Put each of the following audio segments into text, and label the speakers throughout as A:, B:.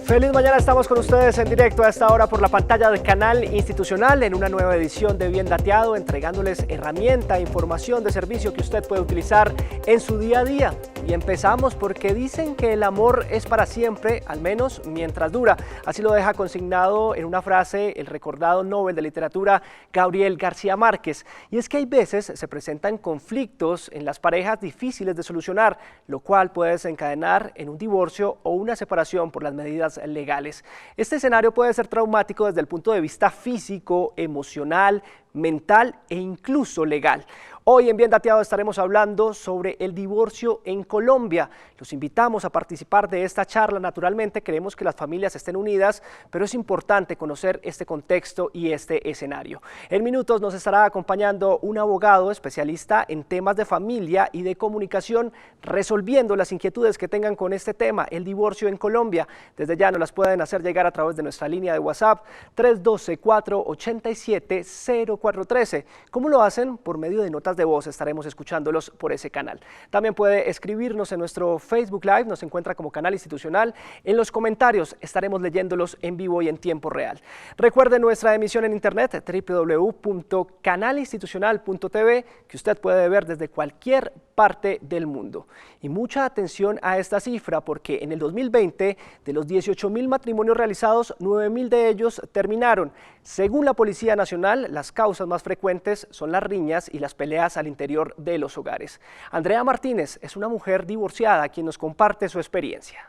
A: Feliz mañana, estamos con ustedes en directo a esta hora por la pantalla del canal institucional en una nueva edición de Bien Dateado, entregándoles herramienta, información de servicio que usted puede utilizar en su día a día. Y empezamos porque dicen que el amor es para siempre, al menos mientras dura. Así lo deja consignado en una frase el recordado Nobel de Literatura Gabriel García Márquez. Y es que hay veces se presentan conflictos en las parejas difíciles de solucionar, lo cual puede desencadenar en un divorcio o una separación por las medidas legales. Este escenario puede ser traumático desde el punto de vista físico, emocional, mental e incluso legal. Hoy en Bien Dateado estaremos hablando sobre el divorcio en Colombia. Los invitamos a participar de esta charla. Naturalmente queremos que las familias estén unidas, pero es importante conocer este contexto y este escenario. En minutos nos estará acompañando un abogado especialista en temas de familia y de comunicación, resolviendo las inquietudes que tengan con este tema, el divorcio en Colombia. Desde ya nos las pueden hacer llegar a través de nuestra línea de WhatsApp 312-487-0413. ¿Cómo lo hacen? Por medio de notas de voz, estaremos escuchándolos por ese canal. También puede escribirnos en nuestro Facebook Live, nos encuentra como Canal Institucional. En los comentarios estaremos leyéndolos en vivo y en tiempo real. Recuerde nuestra emisión en internet www.canalinstitucional.tv, que usted puede ver desde cualquier parte del mundo. Y mucha atención a esta cifra, porque en el 2020, de los 18.000 matrimonios realizados, 9.000 de ellos terminaron. Según la Policía Nacional, las causas más frecuentes son las riñas y las peleas al interior de los hogares. Andrea Martínez es una mujer divorciada quien nos comparte su experiencia.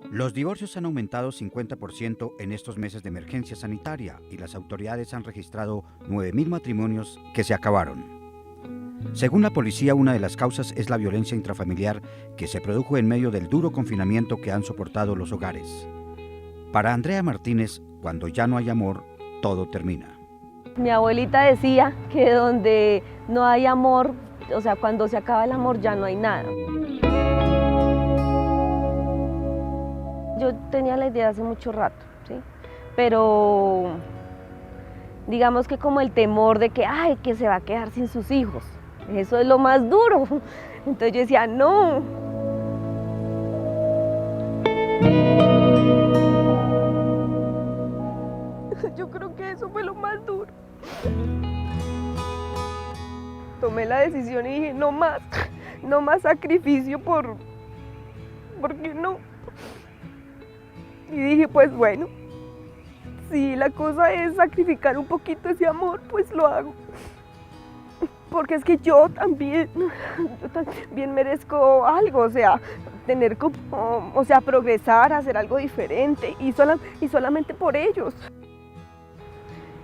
B: Los divorcios han aumentado 50% en estos meses de emergencia sanitaria y las autoridades han registrado 9.000 matrimonios que se acabaron. Según la policía, una de las causas es la violencia intrafamiliar que se produjo en medio del duro confinamiento que han soportado los hogares. Para Andrea Martínez, cuando ya no hay amor, todo termina.
C: Mi abuelita decía que donde no hay amor, o sea, cuando se acaba el amor ya no hay nada. Yo tenía la idea hace mucho rato, ¿sí? Pero digamos que como el temor de que, ay, que se va a quedar sin sus hijos, eso es lo más duro. Entonces yo decía, no. Yo creo que eso fue lo más duro. Tomé la decisión y dije, no más sacrificio porque no. Y dije, pues bueno, si la cosa es sacrificar un poquito ese amor, pues lo hago. Porque es que yo también merezco algo, o sea, tener como, o sea, progresar, hacer algo diferente y solamente por ellos.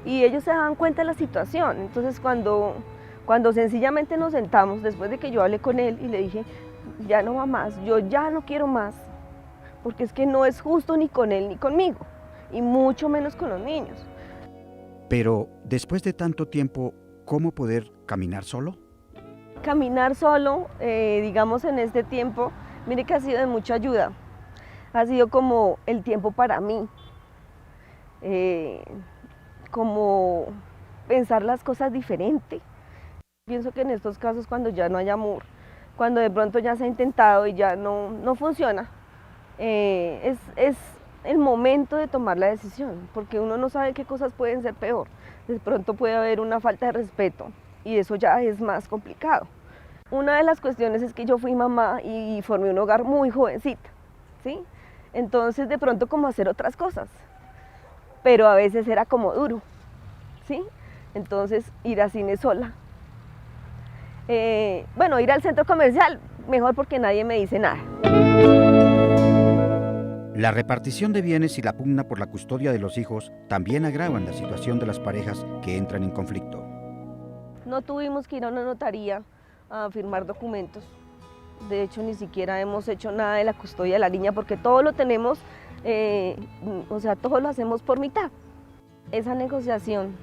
C: Y ellos se daban cuenta de la situación. Entonces cuando sencillamente nos sentamos, después de que yo hablé con él y le dije, ya no va más, yo ya no quiero más. Porque es que no es justo ni con él ni conmigo, y mucho menos con los niños.
B: Pero después de tanto tiempo, ¿cómo poder caminar solo?
C: Caminar solo, digamos en este tiempo, mire que ha sido de mucha ayuda. Ha sido como el tiempo para mí, como pensar las cosas diferente. Pienso que en estos casos cuando ya no hay amor, cuando de pronto ya se ha intentado y ya no funciona, es el momento de tomar la decisión, porque uno no sabe qué cosas pueden ser peor. De pronto puede haber una falta de respeto y eso ya es más complicado. Una de las cuestiones es que yo fui mamá y formé un hogar muy jovencita, ¿sí? Entonces de pronto como hacer otras cosas, pero a veces era como duro, ¿sí? Entonces ir a cine sola. Bueno, ir al centro comercial, mejor porque nadie me dice nada.
B: La repartición de bienes y la pugna por la custodia de los hijos también agravan la situación de las parejas que entran en conflicto.
C: No tuvimos que ir a una notaría a firmar documentos. De hecho, ni siquiera hemos hecho nada de la custodia de la niña porque todo lo tenemos, o sea, todo lo hacemos por mitad. Esa negociación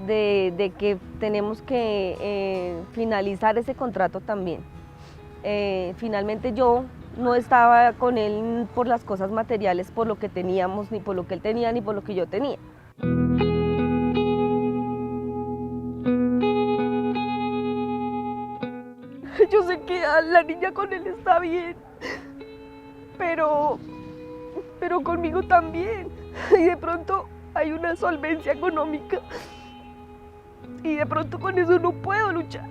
C: de que tenemos que finalizar ese contrato también. Finalmente yo no estaba con él por las cosas materiales, por lo que teníamos, ni por lo que él tenía, ni por lo que yo tenía. Yo sé que la niña con él está bien, pero conmigo también. Y de pronto hay una solvencia económica y de pronto con eso no puedo luchar.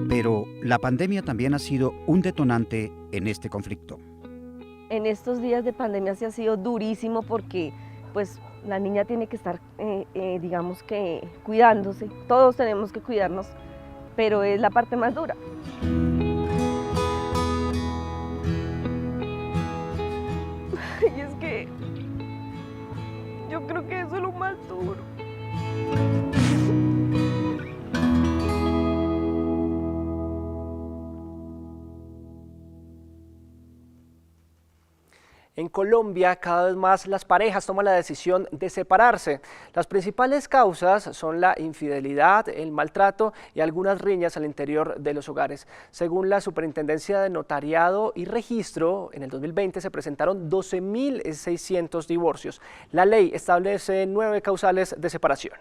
B: Pero la pandemia también ha sido un detonante en este conflicto.
C: En estos días de pandemia sí ha sido durísimo porque pues la niña tiene que estar, digamos que cuidándose. Todos tenemos que cuidarnos, pero es la parte más dura. Y es que yo creo que eso es lo más duro.
A: En Colombia, cada vez más las parejas toman la decisión de separarse. Las principales causas son la infidelidad, el maltrato y algunas riñas al interior de los hogares. Según la Superintendencia de Notariado y Registro, en el 2020 se presentaron 12.600 divorcios. La ley establece 9 causales de separación.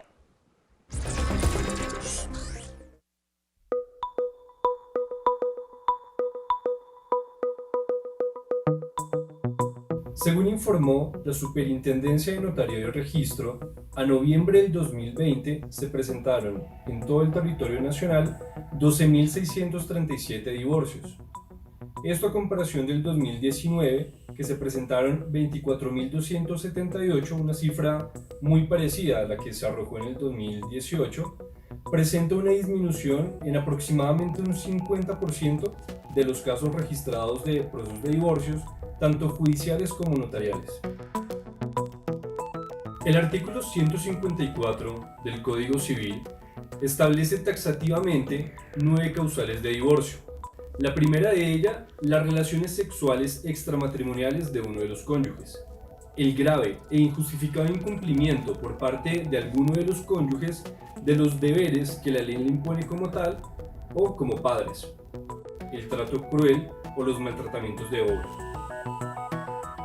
D: Según informó la Superintendencia de Notariado y Registro, a noviembre del 2020 se presentaron en todo el territorio nacional 12.637 divorcios. Esto a comparación del 2019, que se presentaron 24.278, una cifra muy parecida a la que se arrojó en el 2018, presenta una disminución en aproximadamente un 50% de los casos registrados de procesos de divorcios, tanto judiciales como notariales. El artículo 154 del Código Civil establece taxativamente 9 causales de divorcio. La primera de ellas, las relaciones sexuales extramatrimoniales de uno de los cónyuges. El grave e injustificado incumplimiento por parte de alguno de los cónyuges de los deberes que la ley le impone como tal o como padres. El trato cruel o los maltratamientos de obra.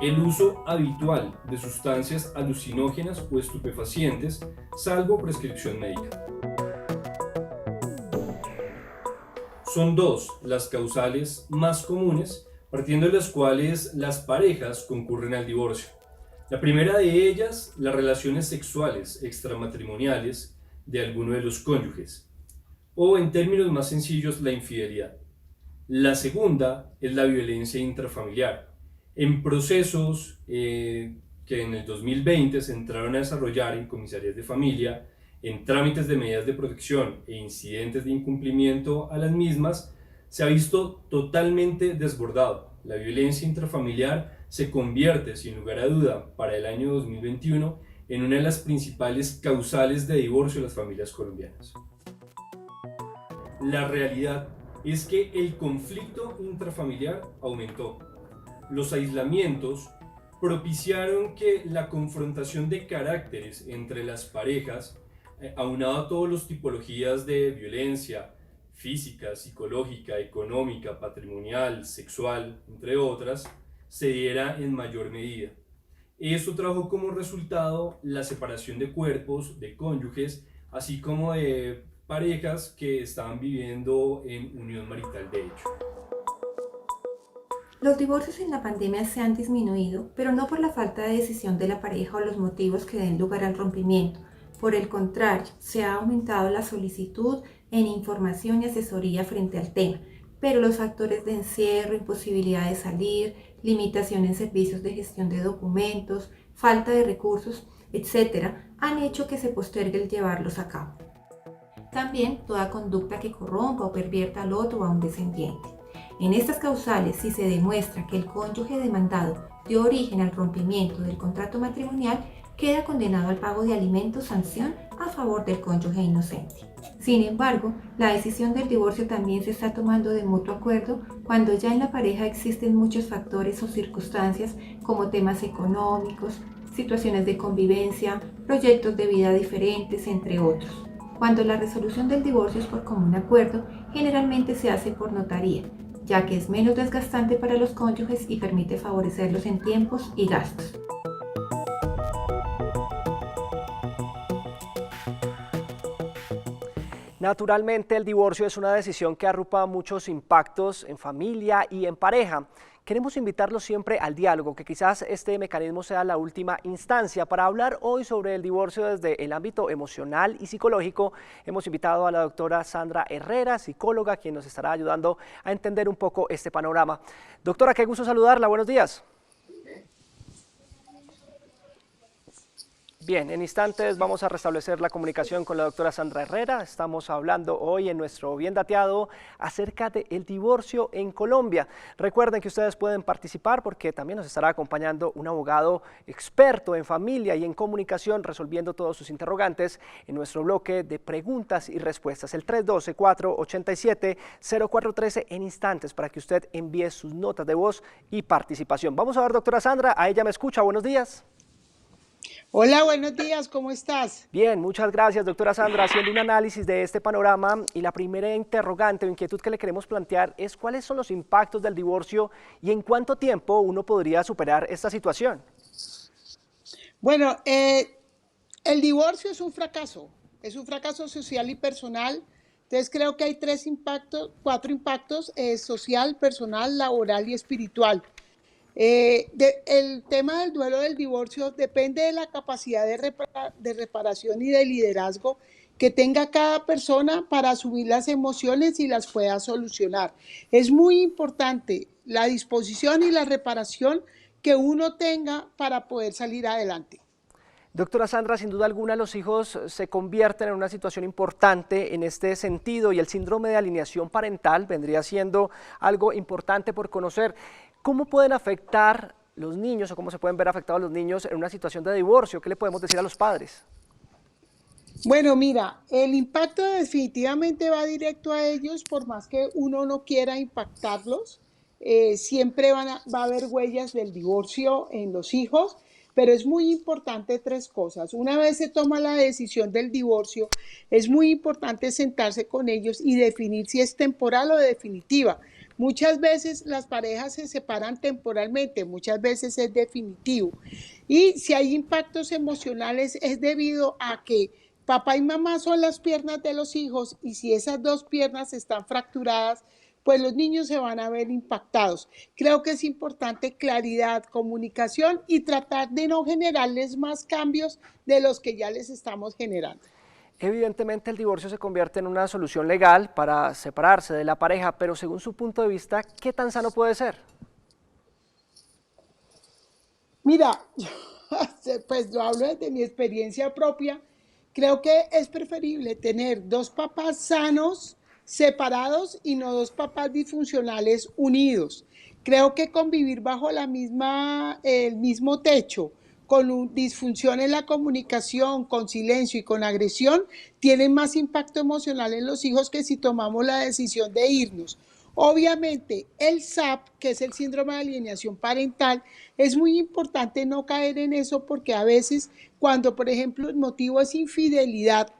D: El uso habitual de sustancias alucinógenas o estupefacientes, salvo prescripción médica. Son 2 las causales más comunes, partiendo de las cuales las parejas concurren al divorcio. La primera de ellas, las relaciones sexuales extramatrimoniales de alguno de los cónyuges, o en términos más sencillos, la infidelidad. La segunda es la violencia intrafamiliar. En procesos que en el 2020 se entraron a desarrollar en comisarías de familia, en trámites de medidas de protección e incidentes de incumplimiento a las mismas, se ha visto totalmente desbordado. La violencia intrafamiliar se convierte, sin lugar a duda, para el año 2021 en una de las principales causales de divorcio de las familias colombianas. La realidad es que el conflicto intrafamiliar aumentó. Los aislamientos propiciaron que la confrontación de caracteres entre las parejas, aunado a todas las tipologías de violencia física, psicológica, económica, patrimonial, sexual, entre otras, se diera en mayor medida. Esto trajo como resultado la separación de cuerpos, de cónyuges, así como de parejas que estaban viviendo en unión marital de hecho.
E: Los divorcios en la pandemia se han disminuido, pero no por la falta de decisión de la pareja o los motivos que den lugar al rompimiento. Por el contrario, se ha aumentado la solicitud en información y asesoría frente al tema, pero los factores de encierro, imposibilidad de salir, limitación en servicios de gestión de documentos, falta de recursos, etc., han hecho que se postergue el llevarlos a cabo. También toda conducta que corrompa o pervierta al otro o a un descendiente. En estas causales, si se demuestra que el cónyuge demandado dio origen al rompimiento del contrato matrimonial, queda condenado al pago de alimentos sanción a favor del cónyuge inocente. Sin embargo, la decisión del divorcio también se está tomando de mutuo acuerdo cuando ya en la pareja existen muchos factores o circunstancias como temas económicos, situaciones de convivencia, proyectos de vida diferentes, entre otros. Cuando la resolución del divorcio es por común acuerdo, generalmente se hace por notaría, ya que es menos desgastante para los cónyuges y permite favorecerlos en tiempos y gastos.
A: Naturalmente, el divorcio es una decisión que arropa muchos impactos en familia y en pareja. Queremos invitarlos siempre al diálogo, que quizás este mecanismo sea la última instancia. Para hablar hoy sobre el divorcio desde el ámbito emocional y psicológico, hemos invitado a la doctora Sandra Herrera, psicóloga, quien nos estará ayudando a entender un poco este panorama. Doctora, qué gusto saludarla, buenos días. Bien, en instantes vamos a restablecer la comunicación con la doctora Sandra Herrera. Estamos hablando hoy en nuestro Bien Dateado acerca del divorcio en Colombia. Recuerden que ustedes pueden participar porque también nos estará acompañando un abogado experto en familia y en comunicación resolviendo todos sus interrogantes en nuestro bloque de preguntas y respuestas. El 312-487-0413 en instantes para que usted envíe sus notas de voz y participación. Vamos a ver, doctora Sandra, a ella me escucha. Buenos días.
F: Hola, buenos días, ¿cómo estás?
A: Bien, muchas gracias, doctora Sandra, haciendo un análisis de este panorama y la primera interrogante o inquietud que le queremos plantear es cuáles son los impactos del divorcio y en cuánto tiempo uno podría superar esta situación.
F: Bueno, el divorcio es un fracaso social y personal. Entonces creo que hay cuatro impactos, social, personal, laboral y espiritual. El tema del duelo del divorcio depende de la capacidad de reparación y de liderazgo que tenga cada persona para asumir las emociones y las pueda solucionar. Es muy importante la disposición y la reparación que uno tenga para poder salir adelante.
A: Doctora Sandra, sin duda alguna los hijos se convierten en una situación importante en este sentido y el síndrome de alienación parental vendría siendo algo importante por conocer. ¿Cómo pueden afectar los niños o cómo se pueden ver afectados los niños en una situación de divorcio? ¿Qué le podemos decir a los padres?
F: Bueno, mira, el impacto definitivamente va directo a ellos, por más que uno no quiera impactarlos. Siempre va a haber huellas del divorcio en los hijos, pero es muy importante tres cosas. Una vez se toma la decisión del divorcio, es muy importante sentarse con ellos y definir si es temporal o definitiva. Muchas veces las parejas se separan temporalmente, muchas veces es definitivo. Y si hay impactos emocionales es debido a que papá y mamá son las piernas de los hijos y si esas dos piernas están fracturadas, pues los niños se van a ver impactados. Creo que es importante claridad, comunicación y tratar de no generarles más cambios de los que ya les estamos generando.
A: Evidentemente el divorcio se convierte en una solución legal para separarse de la pareja, pero según su punto de vista, ¿qué tan sano puede ser?
F: Mira, pues lo hablo desde mi experiencia propia. Creo que es preferible tener dos papás sanos, separados y no dos papás disfuncionales unidos. Creo que convivir bajo el mismo techo, con disfunción en la comunicación, con silencio y con agresión, tienen más impacto emocional en los hijos que si tomamos la decisión de irnos. Obviamente, el SAP, que es el síndrome de alienación parental, es muy importante no caer en eso porque a veces cuando, por ejemplo, el motivo es infidelidad,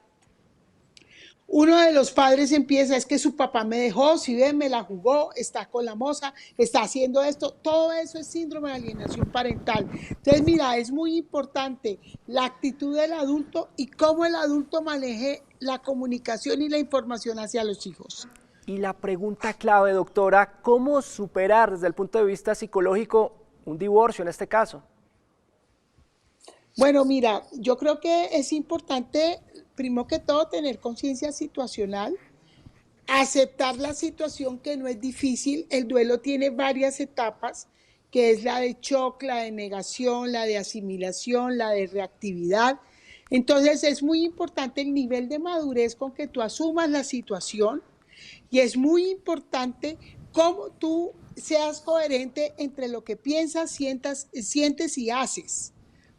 F: uno de los padres empieza, es que su papá me dejó, si ven, me la jugó, está con la moza, está haciendo esto, todo eso es síndrome de alienación parental. Entonces, mira, es muy importante la actitud del adulto y cómo el adulto maneje la comunicación y la información hacia los hijos.
A: Y la pregunta clave, doctora, ¿cómo superar desde el punto de vista psicológico un divorcio en este caso?
F: Bueno, mira, yo creo que es importante, primero que todo, tener conciencia situacional, aceptar la situación que no es difícil. El duelo tiene varias etapas, que es la de shock, la de negación, la de asimilación, la de reactividad. Entonces es muy importante el nivel de madurez con que tú asumas la situación y es muy importante cómo tú seas coherente entre lo que piensas, sientes y haces,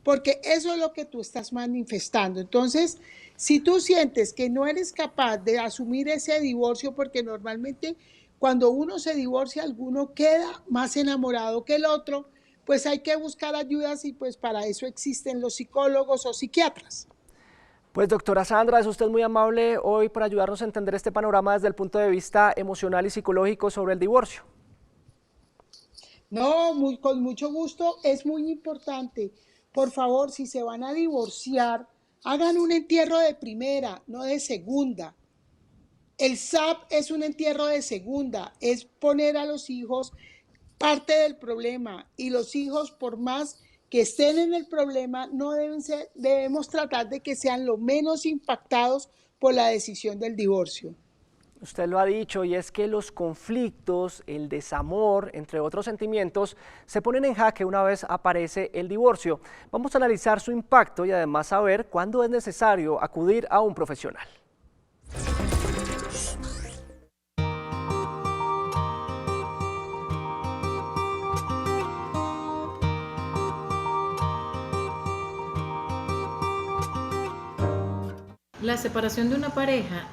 F: porque eso es lo que tú estás manifestando. Entonces, si tú sientes que no eres capaz de asumir ese divorcio, porque normalmente cuando uno se divorcia, alguno queda más enamorado que el otro, pues hay que buscar ayudas y pues para eso existen los psicólogos o psiquiatras.
A: Pues doctora Sandra, es usted muy amable hoy para ayudarnos a entender este panorama desde el punto de vista emocional y psicológico sobre el divorcio.
F: No, con mucho gusto, es muy importante. Por favor, si se van a divorciar, hagan un entierro de primera, no de segunda. El SAP es un entierro de segunda, es poner a los hijos parte del problema, y los hijos, por más que estén en el problema, no debemos tratar de que sean lo menos impactados por la decisión del divorcio.
A: Usted lo ha dicho, y es que los conflictos, el desamor, entre otros sentimientos, se ponen en jaque una vez aparece el divorcio. Vamos a analizar su impacto y además saber cuándo es necesario acudir a un profesional.
G: La separación de una pareja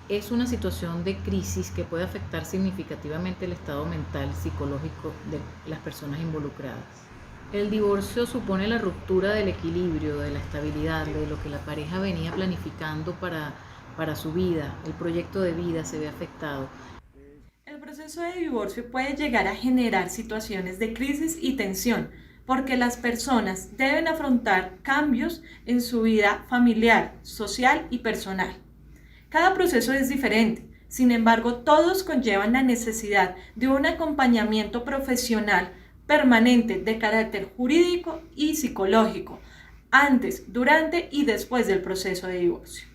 G: es una situación de crisis que puede afectar significativamente el estado mental y psicológico de las personas involucradas. El divorcio supone la ruptura del equilibrio, de la estabilidad, de lo que la pareja venía planificando para su vida. El proyecto de vida se ve afectado.
H: El proceso de divorcio puede llegar a generar situaciones de crisis y tensión, porque las personas deben afrontar cambios en su vida familiar, social y personal. Cada proceso es diferente, sin embargo, todos conllevan la necesidad de un acompañamiento profesional permanente de carácter jurídico y psicológico, antes, durante y después del proceso de divorcio.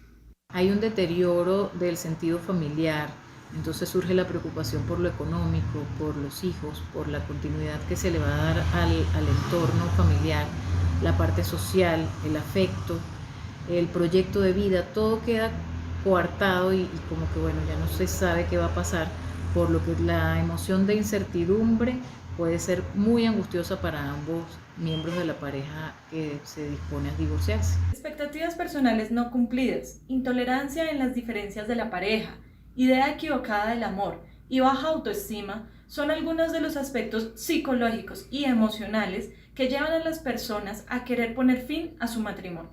G: Hay un deterioro del sentido familiar, entonces surge la preocupación por lo económico, por los hijos, por la continuidad que se le va a dar al entorno familiar, la parte social, el afecto, el proyecto de vida, todo queda coartado y como que bueno, ya no se sabe qué va a pasar, por lo que la emoción de incertidumbre puede ser muy angustiosa para ambos miembros de la pareja que se dispone a divorciarse.
H: Expectativas personales no cumplidas, intolerancia en las diferencias de la pareja, idea equivocada del amor y baja autoestima son algunos de los aspectos psicológicos y emocionales que llevan a las personas a querer poner fin a su matrimonio.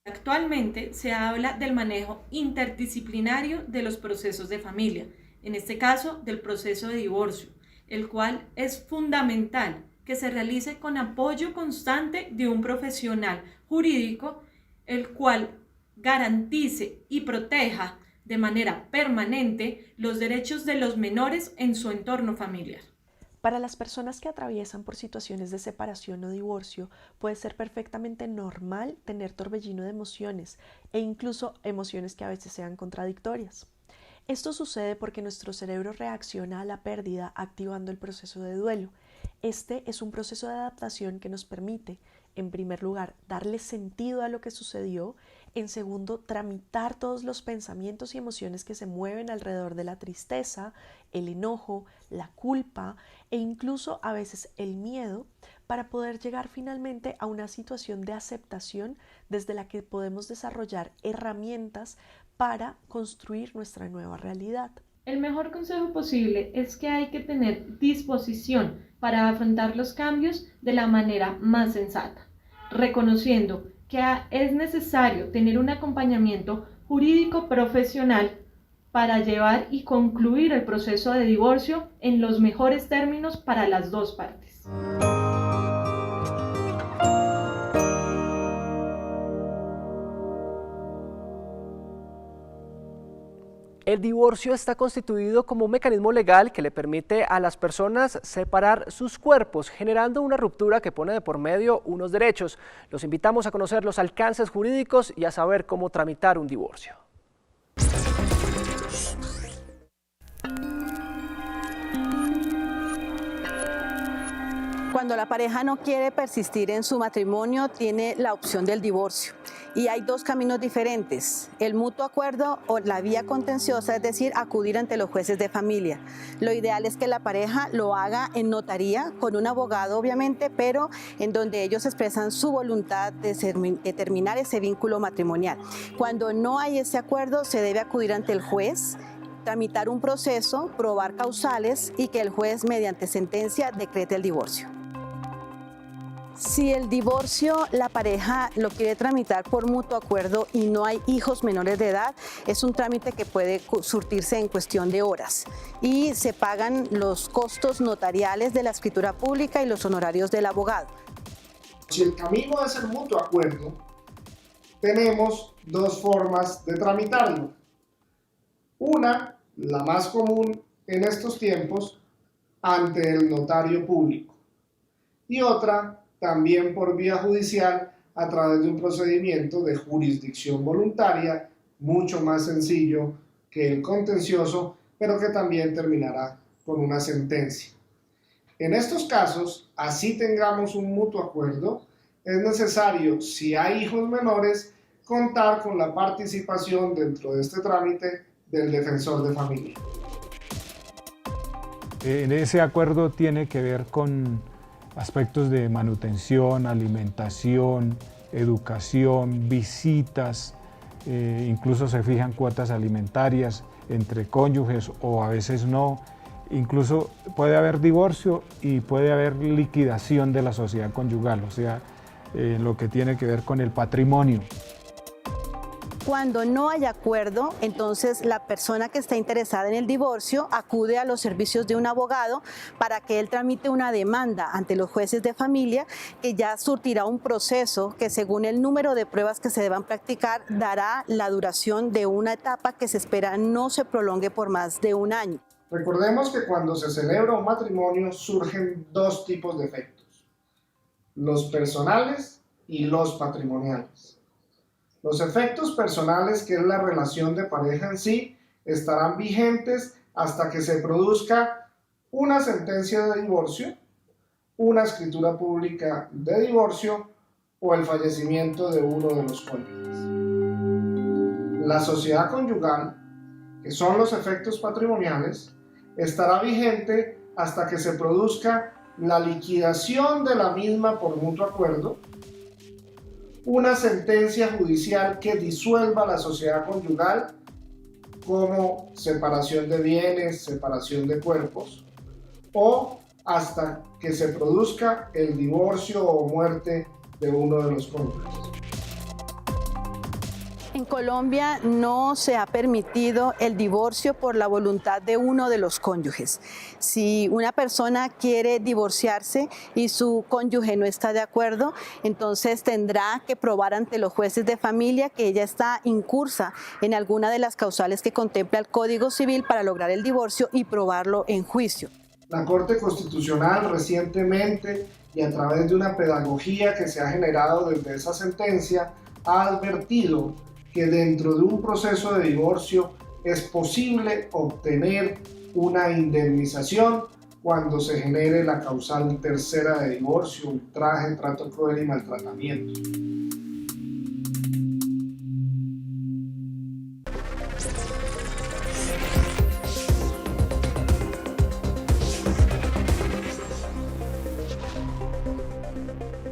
H: Actualmente se habla del manejo interdisciplinario de los procesos de familia, en este caso del proceso de divorcio, el cual es fundamental que se realice con apoyo constante de un profesional jurídico, el cual garantice y proteja de manera permanente los derechos de los menores en su entorno familiar.
I: Para las personas que atraviesan por situaciones de separación o divorcio, puede ser perfectamente normal tener torbellino de emociones e incluso emociones que a veces sean contradictorias. Esto sucede porque nuestro cerebro reacciona a la pérdida activando el proceso de duelo. Este es un proceso de adaptación que nos permite, en primer lugar, darle sentido a lo que sucedió, en segundo, tramitar todos los pensamientos y emociones que se mueven alrededor de la tristeza, el enojo, la culpa e incluso a veces el miedo, para poder llegar finalmente a una situación de aceptación desde la que podemos desarrollar herramientas para construir nuestra nueva realidad.
H: El mejor consejo posible es que hay que tener disposición para afrontar los cambios de la manera más sensata, reconociendo que es necesario tener un acompañamiento jurídico profesional para llevar y concluir el proceso de divorcio en los mejores términos para las dos partes.
A: El divorcio está constituido como un mecanismo legal que le permite a las personas separar sus cuerpos, generando una ruptura que pone de por medio unos derechos. Los invitamos a conocer los alcances jurídicos y a saber cómo tramitar un divorcio.
J: Cuando la pareja no quiere persistir en su matrimonio, tiene la opción del divorcio. Y hay dos caminos diferentes, el mutuo acuerdo o la vía contenciosa, es decir, acudir ante los jueces de familia. Lo ideal es que la pareja lo haga en notaría, con un abogado obviamente, pero en donde ellos expresan su voluntad de terminar ese vínculo matrimonial. Cuando no hay ese acuerdo, se debe acudir ante el juez, tramitar un proceso, probar causales y que el juez mediante sentencia decrete el divorcio. Si el divorcio la pareja lo quiere tramitar por mutuo acuerdo y no hay hijos menores de edad, es un trámite que puede surtirse en cuestión de horas y se pagan los costos notariales de la escritura pública y los honorarios del abogado.
K: Si el camino es el mutuo acuerdo, tenemos dos formas de tramitarlo. Una, la más común en estos tiempos, ante el notario público. Y otra, también por vía judicial, a través de un procedimiento de jurisdicción voluntaria, mucho más sencillo que el contencioso, pero que también terminará con una sentencia. En estos casos, así tengamos un mutuo acuerdo, es necesario, si hay hijos menores, contar con la participación dentro de este trámite del defensor de familia.
L: En ese acuerdo tiene que ver con aspectos de manutención, alimentación, educación, visitas, incluso se fijan cuotas alimentarias entre cónyuges o a veces no. Incluso puede haber divorcio y puede haber liquidación de la sociedad conyugal, o sea, lo que tiene que ver con el patrimonio.
J: Cuando no hay acuerdo, entonces la persona que está interesada en el divorcio acude a los servicios de un abogado para que él tramite una demanda ante los jueces de familia, que ya surtirá un proceso que, según el número de pruebas que se deban practicar, dará la duración de una etapa que se espera no se prolongue por más de un año.
K: Recordemos que cuando se celebra un matrimonio surgen dos tipos de efectos: los personales y los patrimoniales. Los efectos personales, que es la relación de pareja en sí, estarán vigentes hasta que se produzca una sentencia de divorcio, una escritura pública de divorcio o el fallecimiento de uno de los cónyuges. La sociedad conyugal, que son los efectos patrimoniales, estará vigente hasta que se produzca la liquidación de la misma por mutuo acuerdo, una sentencia judicial que disuelva la sociedad conyugal, como separación de bienes, separación de cuerpos, o hasta que se produzca el divorcio o muerte de uno de los cónyuges.
J: En Colombia no se ha permitido el divorcio por la voluntad de uno de los cónyuges. Si una persona quiere divorciarse y su cónyuge no está de acuerdo, entonces tendrá que probar ante los jueces de familia que ella está incursa en alguna de las causales que contempla el Código Civil para lograr el divorcio y probarlo en juicio.
K: La Corte Constitucional recientemente, y a través de una pedagogía que se ha generado desde esa sentencia, ha advertido que dentro de un proceso de divorcio es posible obtener una indemnización cuando se genere la causal tercera de divorcio: ultraje, trato cruel y maltratamiento.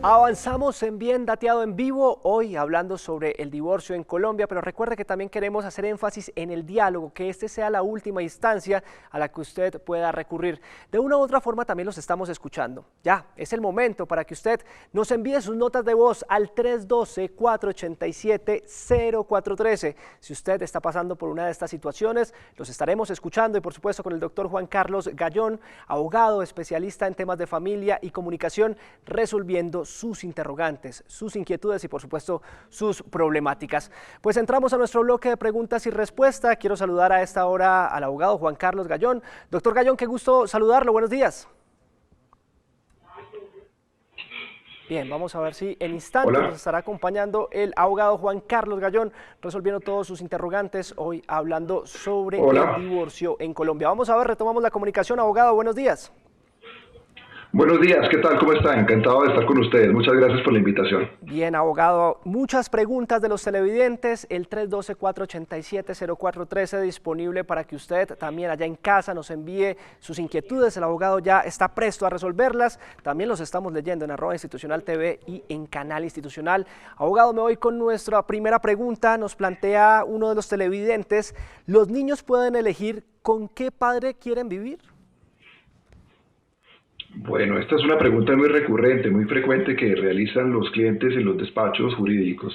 A: Avanzamos en Bien Dateado en vivo, hoy hablando sobre el divorcio en Colombia, pero recuerde que también queremos hacer énfasis en el diálogo, que este sea la última instancia a la que usted pueda recurrir. De una u otra forma también los estamos escuchando. Ya, es el momento para que usted nos envíe sus notas de voz al 312-487-0413. Si usted está pasando por una de estas situaciones, los estaremos escuchando y por supuesto con el doctor Juan Carlos Gallón, abogado especialista en temas de familia y comunicación, resolviendo sus interrogantes, sus inquietudes y por supuesto sus problemáticas. Pues entramos a nuestro bloque de preguntas y respuestas. Quiero saludar a esta hora al abogado Juan Carlos Gallón. Doctor Gallón, qué gusto saludarlo, buenos días. Bien, vamos a ver si en instantes nos estará acompañando el abogado Juan Carlos Gallón, resolviendo todos sus interrogantes, hoy hablando sobre el divorcio en Colombia. Vamos a ver, retomamos la comunicación. Abogado, buenos días.
M: Buenos días, ¿qué tal? ¿Cómo está? Encantado de estar con ustedes. Muchas gracias por la invitación.
A: Bien, abogado. Muchas preguntas de los televidentes. El 312-487-0413 disponible para que usted también allá en casa nos envíe sus inquietudes. El abogado ya está presto a resolverlas. También los estamos leyendo en @institucional.tv y en Canal Institucional. Abogado, me voy con nuestra primera pregunta. Nos plantea uno de los televidentes: ¿los niños pueden elegir con qué padre quieren vivir?
M: Bueno, esta es una pregunta muy recurrente, muy frecuente que realizan los clientes en los despachos jurídicos.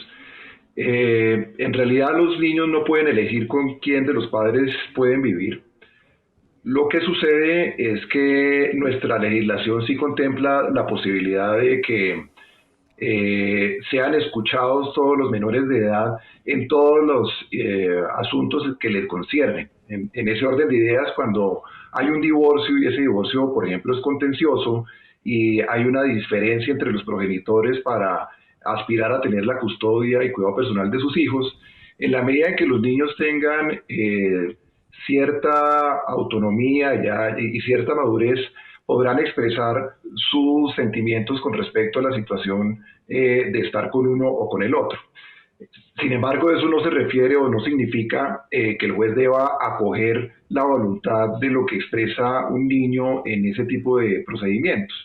M: En realidad los niños no pueden elegir con quién de los padres pueden vivir. Lo que sucede es que nuestra legislación sí contempla la posibilidad de que sean escuchados todos los menores de edad en todos los asuntos que les conciernen. en ese orden de ideas, cuando hay un divorcio y ese divorcio, por ejemplo, es contencioso y hay una diferencia entre los progenitores para aspirar a tener la custodia y cuidado personal de sus hijos, en la medida en que los niños tengan cierta autonomía ya y cierta madurez, podrán expresar sus sentimientos con respecto a la situación de estar con uno o con el otro. Sin embargo, eso no se refiere o no significa que el juez deba acoger la voluntad de lo que expresa un niño en ese tipo de procedimientos.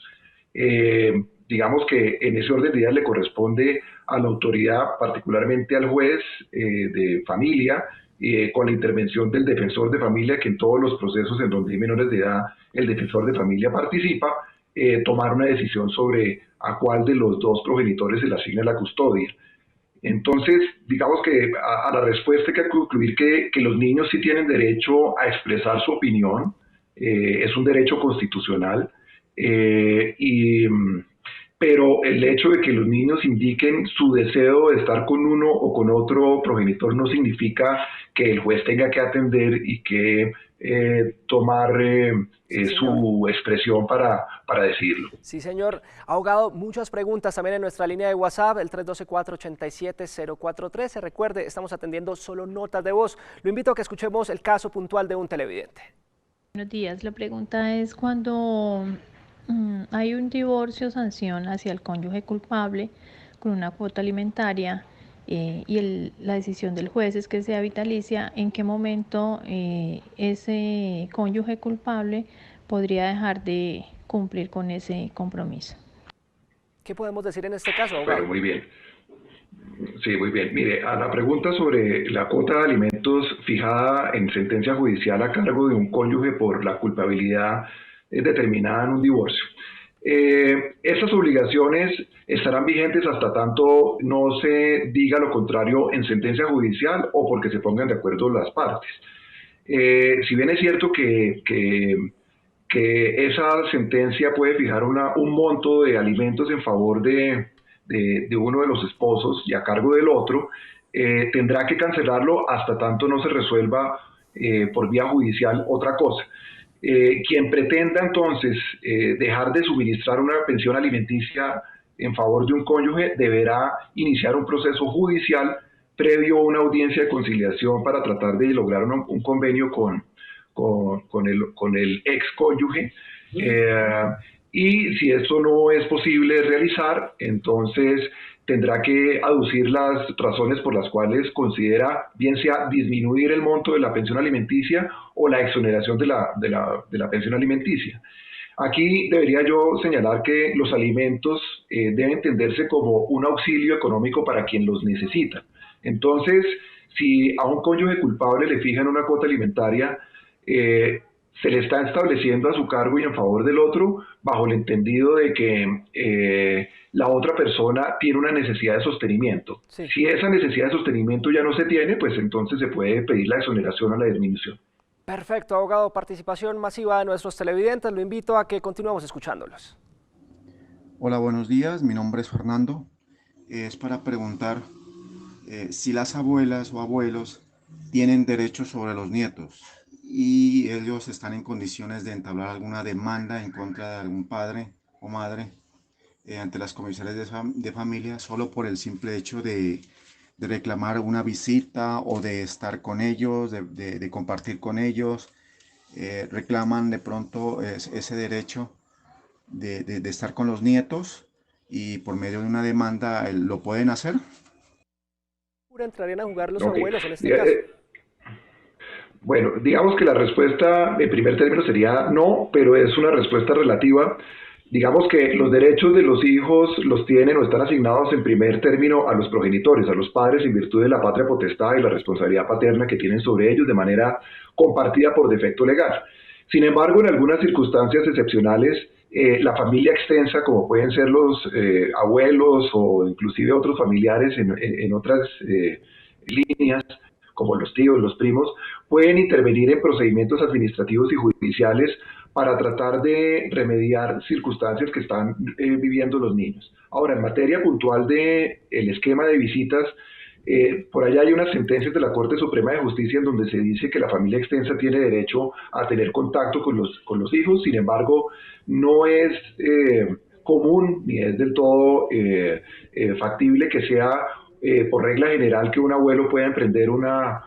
M: Digamos que en ese orden de ideas le corresponde a la autoridad, particularmente al juez de familia, con la intervención del defensor de familia, que en todos los procesos en donde hay menores de edad, el defensor de familia participa, tomar una decisión sobre a cuál de los dos progenitores se le asigna la custodia. Entonces, digamos que a la respuesta hay que concluir que los niños sí tienen derecho a expresar su opinión, es un derecho constitucional, pero el hecho de que los niños indiquen su deseo de estar con uno o con otro progenitor no significa que el juez tenga que atender y que tomar su expresión para decirlo.
A: Sí, señor. Abogado, muchas preguntas también en nuestra línea de WhatsApp, el 312-487-043. Recuerde, estamos atendiendo solo notas de voz. Lo invito a que escuchemos el caso puntual de un televidente.
N: Buenos días. La pregunta es cuando hay un divorcio, sanción hacia el cónyuge culpable con una cuota alimentaria y la decisión del juez es que sea vitalicia, ¿en qué momento ese cónyuge culpable podría dejar de cumplir con ese compromiso?
A: ¿Qué podemos decir en este caso, abogado?
M: Bueno, muy bien. Sí, muy bien. Mire, a la pregunta sobre la cuota de alimentos fijada en sentencia judicial a cargo de un cónyuge por la culpabilidad determinada en un divorcio. Estas obligaciones estarán vigentes hasta tanto no se diga lo contrario en sentencia judicial o porque se pongan de acuerdo las partes. Si bien es cierto que esa sentencia puede fijar un monto de alimentos en favor de uno de los esposos y a cargo del otro, tendrá que cancelarlo hasta tanto no se resuelva por vía judicial otra cosa. Quien pretenda entonces dejar de suministrar una pensión alimenticia en favor de un cónyuge deberá iniciar un proceso judicial previo a una audiencia de conciliación para tratar de lograr un convenio con el ex cónyuge. Y si esto no es posible realizar, entonces tendrá que aducir las razones por las cuales considera bien sea disminuir el monto de la pensión alimenticia o la exoneración de la pensión alimenticia. Aquí debería yo señalar que los alimentos deben entenderse como un auxilio económico para quien los necesita. Entonces, si a un cónyuge culpable le fijan una cuota alimentaria, se le está estableciendo a su cargo y en favor del otro bajo el entendido de que la otra persona tiene una necesidad de sostenimiento. Sí. Si esa necesidad de sostenimiento ya no se tiene, pues entonces se puede pedir la exoneración o la disminución.
A: Perfecto, abogado. Participación masiva de nuestros televidentes. Lo invito a que continuemos escuchándolos.
O: Hola, buenos días. Mi nombre es Fernando. Es para preguntar si las abuelas o abuelos tienen derechos sobre los nietos y ellos están en condiciones de entablar alguna demanda en contra de algún padre o madre ante las comisarías de familia solo por el simple hecho de reclamar una visita o de estar con ellos, de compartir con ellos. Reclaman de pronto ese derecho de estar con los nietos y por medio de una demanda lo pueden hacer.
A: ¿Entrarían a jugar los abuelos en este caso?
M: Bueno, digamos que la respuesta en primer término sería no, pero es una respuesta relativa. Digamos que los derechos de los hijos los tienen o están asignados en primer término a los progenitores, a los padres en virtud de la patria potestad y la responsabilidad paterna que tienen sobre ellos de manera compartida por defecto legal. Sin embargo, en algunas circunstancias excepcionales, la familia extensa, como pueden ser los abuelos o inclusive otros familiares en otras líneas, como los tíos, los primos, pueden intervenir en procedimientos administrativos y judiciales para tratar de remediar circunstancias que están viviendo los niños. Ahora, en materia puntual del esquema de visitas, Por allá hay unas sentencias de la Corte Suprema de Justicia en donde se dice que la familia extensa tiene derecho a tener contacto con los hijos. Sin embargo, no es común ni es del todo factible que sea por regla general que un abuelo pueda emprender una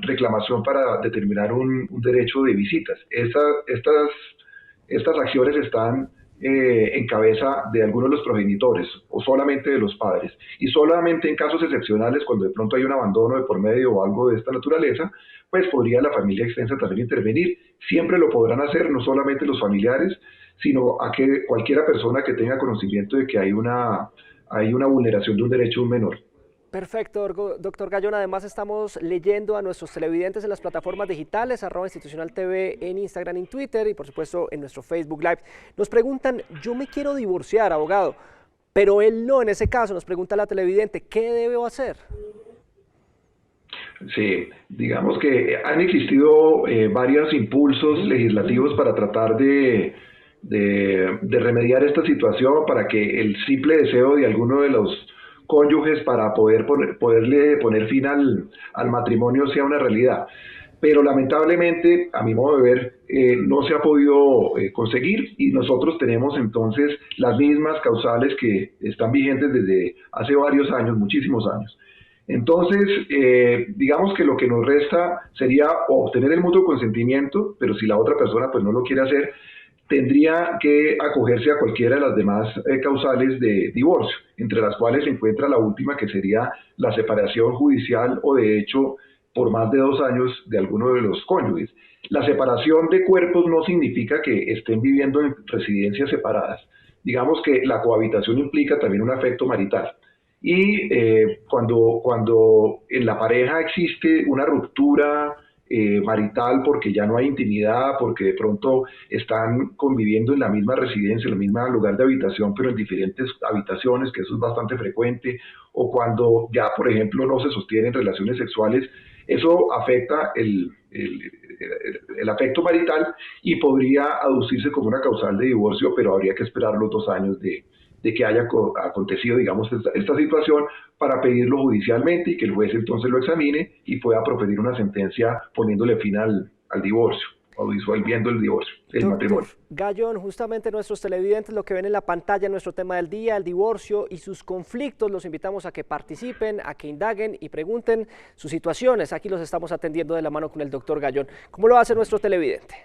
M: reclamación para determinar un derecho de visitas. Estas acciones están en cabeza de algunos de los progenitores o solamente de los padres, y solamente en casos excepcionales, cuando de pronto hay un abandono de por medio o algo de esta naturaleza, pues podría la familia extensa también intervenir. Siempre lo podrán hacer, no solamente los familiares, sino a que cualquiera persona que tenga conocimiento de que hay una vulneración de un derecho de un menor.
A: Perfecto, doctor Gallón. Además estamos leyendo a nuestros televidentes en las plataformas digitales, @institucionaltv en Instagram y Twitter, y por supuesto en nuestro Facebook Live. Nos preguntan, yo me quiero divorciar, abogado, pero él no. En ese caso nos pregunta la televidente, ¿qué debo hacer?
M: Sí, digamos que han existido varios impulsos legislativos para tratar de remediar esta situación, para que el simple deseo de alguno de los cónyuges para poderle poner fin al matrimonio sea una realidad. Pero lamentablemente, a mi modo de ver, no se ha podido conseguir, y nosotros tenemos entonces las mismas causales que están vigentes desde hace varios años, muchísimos años. Entonces, digamos que lo que nos resta sería obtener el mutuo consentimiento, pero si la otra persona pues no lo quiere hacer, tendría que acogerse a cualquiera de las demás causales de divorcio, entre las cuales se encuentra la última, que sería la separación judicial o de hecho por más de 2 años de alguno de los cónyuges. La separación de cuerpos no significa que estén viviendo en residencias separadas. Digamos que la cohabitación implica también un afecto marital. Y cuando en la pareja existe una ruptura marital porque ya no hay intimidad, porque de pronto están conviviendo en la misma residencia, en el mismo lugar de habitación, pero en diferentes habitaciones, que eso es bastante frecuente, o cuando ya, por ejemplo, no se sostienen relaciones sexuales, eso afecta el afecto marital y podría aducirse como una causal de divorcio, pero habría que esperar los 2 años de que haya acontecido, digamos, esta situación, para pedirlo judicialmente y que el juez entonces lo examine y pueda proferir una sentencia poniéndole fin al divorcio o disolviendo el divorcio, el matrimonio.
A: Gallón, justamente nuestros televidentes, lo que ven en la pantalla, nuestro tema del día, el divorcio y sus conflictos, los invitamos a que participen, a que indaguen y pregunten sus situaciones. Aquí los estamos atendiendo de la mano con el doctor Gallón. ¿Cómo lo hace nuestro televidente?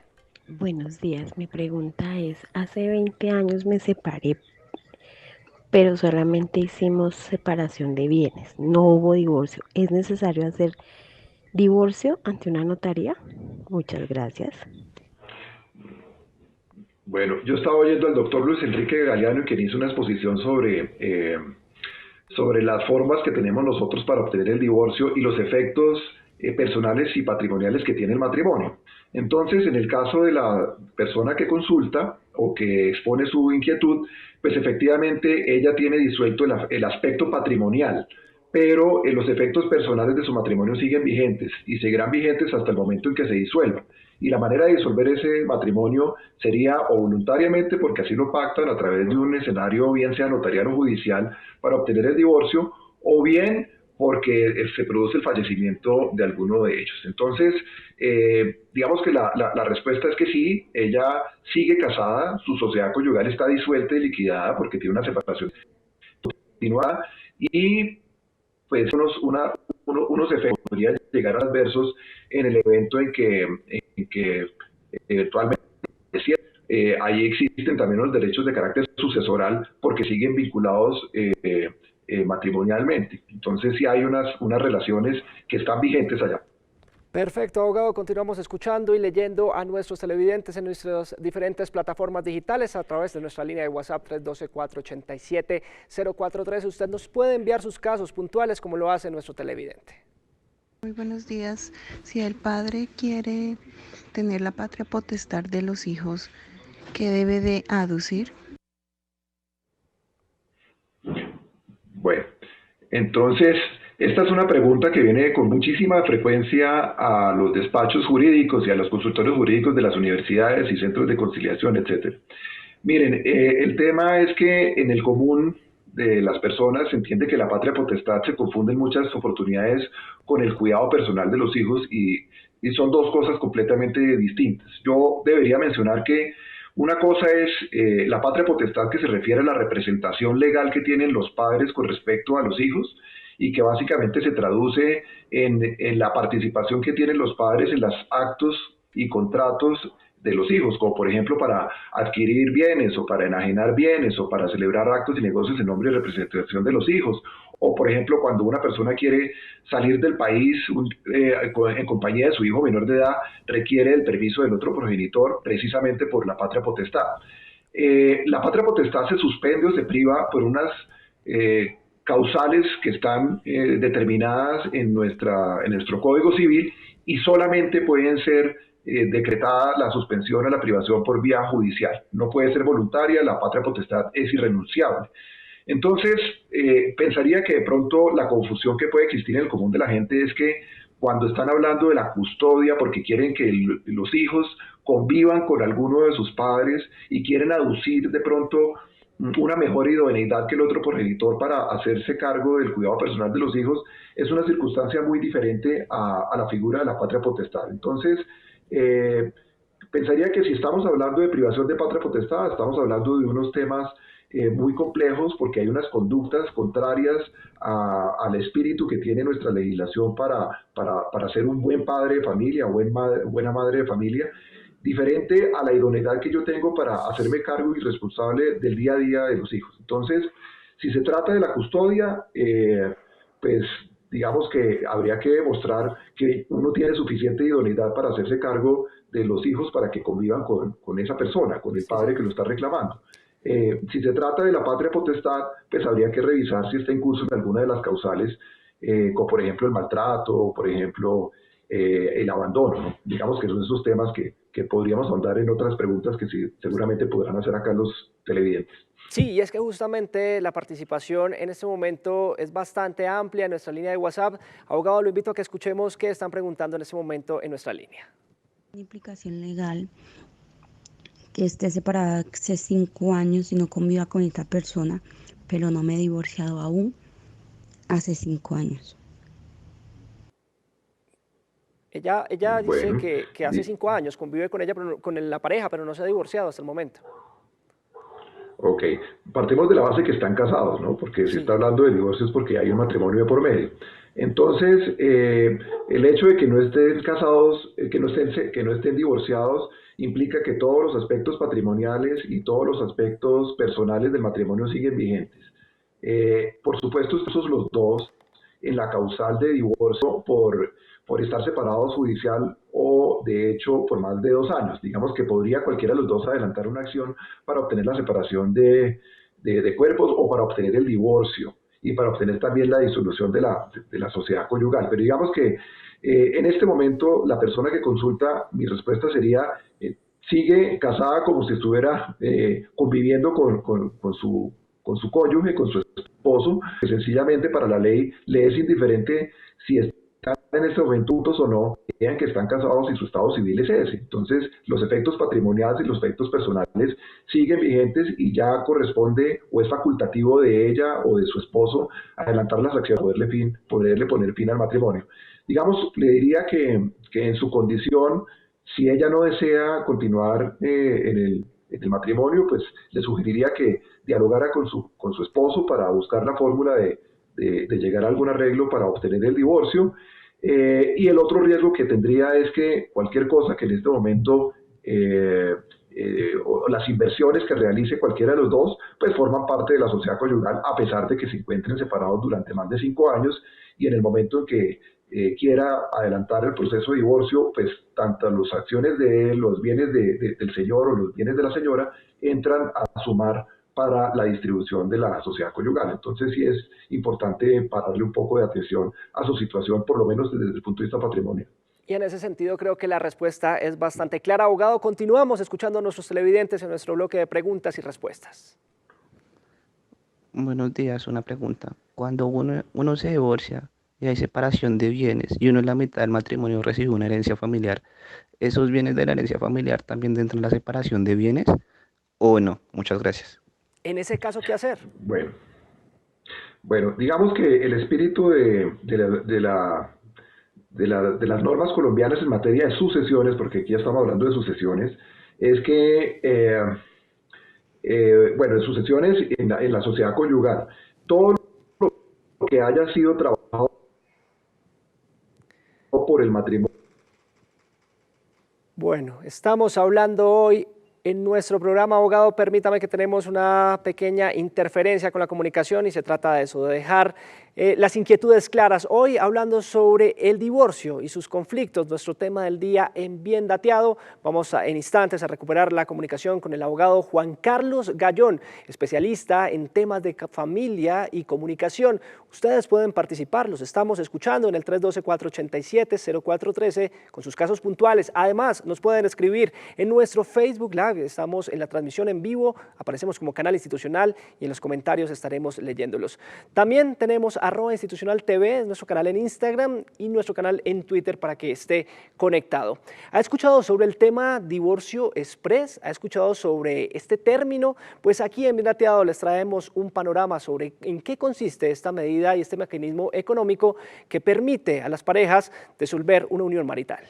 P: Buenos días, mi pregunta es, hace 20 años me separé, pero solamente hicimos separación de bienes, no hubo divorcio. ¿Es necesario hacer divorcio ante una notaría? Muchas gracias.
M: Bueno, yo estaba oyendo al doctor Luis Enrique Galeano, quien hizo una exposición sobre las formas que tenemos nosotros para obtener el divorcio y los efectos personales y patrimoniales que tiene el matrimonio. Entonces, en el caso de la persona que consulta o que expone su inquietud, pues efectivamente ella tiene disuelto el aspecto patrimonial, pero los efectos personales de su matrimonio siguen vigentes y seguirán vigentes hasta el momento en que se disuelva. Y la manera de disolver ese matrimonio sería o voluntariamente, porque así lo pactan a través de un escenario, bien sea notarial o judicial, para obtener el divorcio, o bien porque se produce el fallecimiento de alguno de ellos. Entonces, digamos que la respuesta es que sí, ella sigue casada, su sociedad conyugal está disuelta y liquidada porque tiene una separación continuada, y pues unos efectos podrían llegar adversos en el evento en que eventualmente ahí existen también los derechos de carácter sucesoral porque siguen vinculados matrimonialmente. Entonces sí hay unas relaciones que están vigentes allá.
A: Perfecto, abogado. Continuamos escuchando y leyendo a nuestros televidentes en nuestras diferentes plataformas digitales a través de nuestra línea de WhatsApp 312-487-043. Usted nos puede enviar sus casos puntuales como lo hace nuestro televidente.
Q: Muy buenos días. Si el padre quiere tener la patria potestad de los hijos, ¿qué debe de aducir?
M: Bueno, entonces esta es una pregunta que viene con muchísima frecuencia a los despachos jurídicos y a los consultorios jurídicos de las universidades y centros de conciliación, etc. Miren, el tema es que en el común de las personas entiende que la patria potestad se confunde en muchas oportunidades con el cuidado personal de los hijos y son dos cosas completamente distintas. Yo debería mencionar que una cosa es la patria potestad, que se refiere a la representación legal que tienen los padres con respecto a los hijos y que básicamente se traduce en la participación que tienen los padres en los actos y contratos de los hijos, como por ejemplo para adquirir bienes o para enajenar bienes o para celebrar actos y negocios en nombre y representación de los hijos, o por ejemplo cuando una persona quiere salir del país en compañía de su hijo menor de edad, requiere el permiso del otro progenitor precisamente por la patria potestad. La patria potestad se suspende o se priva por unas causales que están determinadas en nuestro Código Civil y solamente pueden ser decretada la suspensión o la privación por vía judicial. No puede ser voluntaria, la patria potestad es irrenunciable. Entonces, pensaría que de pronto la confusión que puede existir en el común de la gente es que cuando están hablando de la custodia, porque quieren que los hijos convivan con alguno de sus padres y quieren aducir de pronto una mejor idoneidad que el otro progenitor para hacerse cargo del cuidado personal de los hijos, es una circunstancia muy diferente a la figura de la patria potestad. Entonces, pensaría que si estamos hablando de privación de patria potestad, estamos hablando de unos temas muy complejos, porque hay unas conductas contrarias al espíritu que tiene nuestra legislación para ser un buen padre de familia, buena madre de familia, diferente a la idoneidad que yo tengo para hacerme cargo y responsable del día a día de los hijos. Entonces, si se trata de la custodia, pues digamos que habría que demostrar que uno tiene suficiente idoneidad para hacerse cargo de los hijos para que convivan con esa persona, con el padre que lo está reclamando. Si se trata de la patria potestad, pues habría que revisar si está en curso en alguna de las causales, como por ejemplo el maltrato, o por ejemplo el abandono, ¿no? Digamos que son esos temas que podríamos ahondar en otras preguntas que sí, seguramente podrán hacer acá los televidentes.
A: Sí, y es que justamente la participación en este momento es bastante amplia en nuestra línea de WhatsApp. Abogado, lo invito a que escuchemos qué están preguntando en este momento en nuestra línea.
R: Implicación legal que esté separada hace 5 años y no conviva con esta persona, pero no me he divorciado aún hace 5 años.
A: Ella dice que hace 5 años convive con ella, con la pareja, pero no se ha divorciado hasta el momento.
M: Ok, partimos de la base que están casados, ¿no? Porque si está hablando de divorcio es porque hay un matrimonio de por medio. Entonces, el hecho de que no estén casados, que no estén divorciados, implica que todos los aspectos patrimoniales y todos los aspectos personales del matrimonio siguen vigentes. Por supuesto, estos los dos en la causal de divorcio por estar separados judicial o de hecho por más de 2 años. Digamos que podría cualquiera de los dos adelantar una acción para obtener la separación de cuerpos o para obtener el divorcio y para obtener también la disolución de la sociedad conyugal. Pero digamos que en este momento la persona que consulta, mi respuesta sería, sigue casada como si estuviera conviviendo con su cónyuge, con su esposo, que sencillamente para la ley le es indiferente si están en este momento juntos o no, vean que están casados y su estado civil es ese. Entonces, los efectos patrimoniales y los efectos personales siguen vigentes y ya corresponde o es facultativo de ella o de su esposo adelantar las acciones para poderle poner fin al matrimonio. Digamos, le diría que en su condición, si ella no desea continuar en el matrimonio, pues le sugeriría que dialogara con su esposo para buscar la fórmula de llegar a algún arreglo para obtener el divorcio. Y el otro riesgo que tendría es que cualquier cosa que en este momento, o las inversiones que realice cualquiera de los dos, pues forman parte de la sociedad conyugal, a pesar de que se encuentren separados durante más de 5 años, y en el momento en que quiera adelantar el proceso de divorcio, pues tanto las acciones de él, los bienes del señor o los bienes de la señora entran a sumar para la distribución de la sociedad conyugal. Entonces sí es importante pararle un poco de atención a su situación, por lo menos desde el punto de vista patrimonial.
A: Y en ese sentido creo que la respuesta es bastante clara. Abogado, continuamos escuchando a nuestros televidentes en nuestro bloque de preguntas y respuestas.
S: Buenos días, una pregunta. Cuando uno se divorcia y hay separación de bienes y uno en la mitad del matrimonio recibe una herencia familiar, ¿esos bienes de la herencia familiar también entran en la separación de bienes o no? Muchas gracias.
A: En ese caso, ¿qué hacer?
M: Bueno, Bueno, digamos que el espíritu de las normas colombianas en materia de sucesiones, porque aquí ya estamos hablando de sucesiones, es que, bueno, en sucesiones en la sociedad conyugal, todo lo que haya sido trabajado por el matrimonio.
A: Bueno, estamos hablando hoy en nuestro programa, abogado. Permítame que tenemos una pequeña interferencia con la comunicación y se trata de eso, de dejar las inquietudes claras. Hoy hablando sobre el divorcio y sus conflictos, nuestro tema del día en Bien Dateado. Vamos en instantes a recuperar la comunicación con el abogado Juan Carlos Gallón, especialista en temas de familia y comunicación. Ustedes pueden participar, los estamos escuchando en el 312-487-0413 con sus casos puntuales. Además, nos pueden escribir en nuestro Facebook Live. Estamos en la transmisión en vivo, aparecemos como Canal Institucional y en los comentarios estaremos leyéndolos. También tenemos @institucional TV, nuestro canal en Instagram y nuestro canal en Twitter para que esté conectado. ¿Ha escuchado sobre el tema divorcio express? ¿Ha escuchado sobre este término? Pues aquí en Bien Dateado les traemos un panorama sobre en qué consiste esta medida y este mecanismo económico que permite a las parejas disolver una unión marital.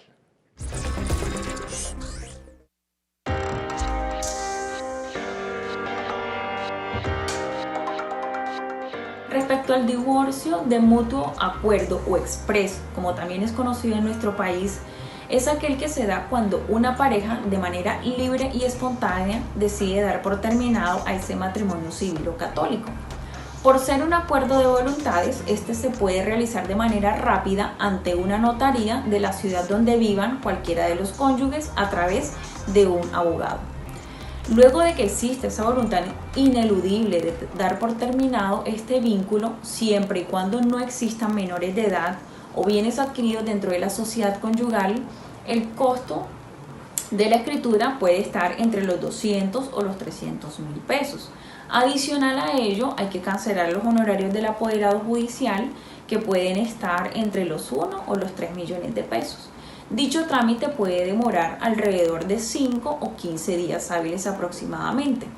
T: Respecto al divorcio de mutuo acuerdo o express, como también es conocido en nuestro país, es aquel que se da cuando una pareja de manera libre y espontánea decide dar por terminado a ese matrimonio civil o católico. Por ser un acuerdo de voluntades, este se puede realizar de manera rápida ante una notaría de la ciudad donde vivan cualquiera de los cónyuges a través de un abogado. Luego de que existe esa voluntad ineludible de dar por terminado este vínculo, siempre y cuando no existan menores de edad o bienes adquiridos dentro de la sociedad conyugal, el costo de la escritura puede estar entre los 200 o los 300.000 pesos. Adicional a ello, hay que cancelar los honorarios del apoderado judicial, que pueden estar entre los 1 o los 3 millones de pesos. Dicho trámite puede demorar alrededor de 5 o 15 días hábiles aproximadamente.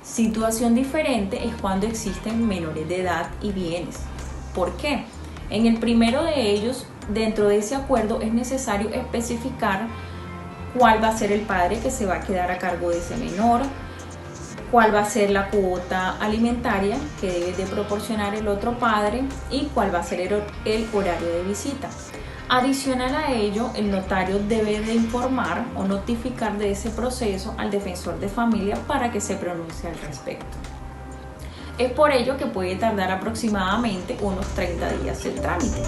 T: Situación diferente es cuando existen menores de edad y bienes. ¿Por qué? En el primero de ellos, dentro de ese acuerdo es necesario especificar cuál va a ser el padre que se va a quedar a cargo de ese menor, cuál va a ser la cuota alimentaria que debe de proporcionar el otro padre y cuál va a ser el horario de visita. Adicional a ello, el notario debe de informar o notificar de ese proceso al defensor de familia para que se pronuncie al respecto. Es por ello que puede tardar aproximadamente unos 30 días el trámite.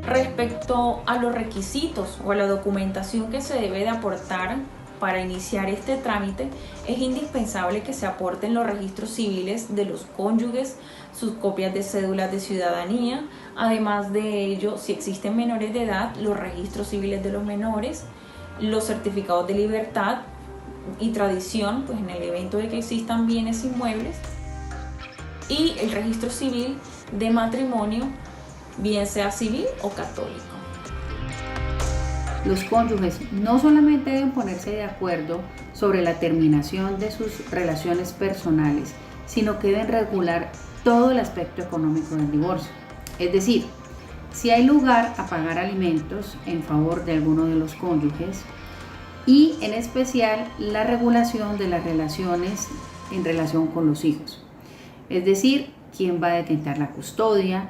T: Respecto a los requisitos o a la documentación que se debe de aportar para iniciar este trámite, es indispensable que se aporten los registros civiles de los cónyuges, sus copias de cédulas de ciudadanía, además de ello, si existen menores de edad, los registros civiles de los menores, los certificados de libertad y tradición, pues en el evento de que existan bienes inmuebles, y el registro civil de matrimonio, bien sea civil o católico.
U: Los cónyuges no solamente deben ponerse de acuerdo sobre la terminación de sus relaciones personales, sino que deben regular todo el aspecto económico del divorcio. Es decir, si hay lugar a pagar alimentos en favor de alguno de los cónyuges y en especial la regulación de las relaciones en relación con los hijos. Es decir, quién va a detentar la custodia,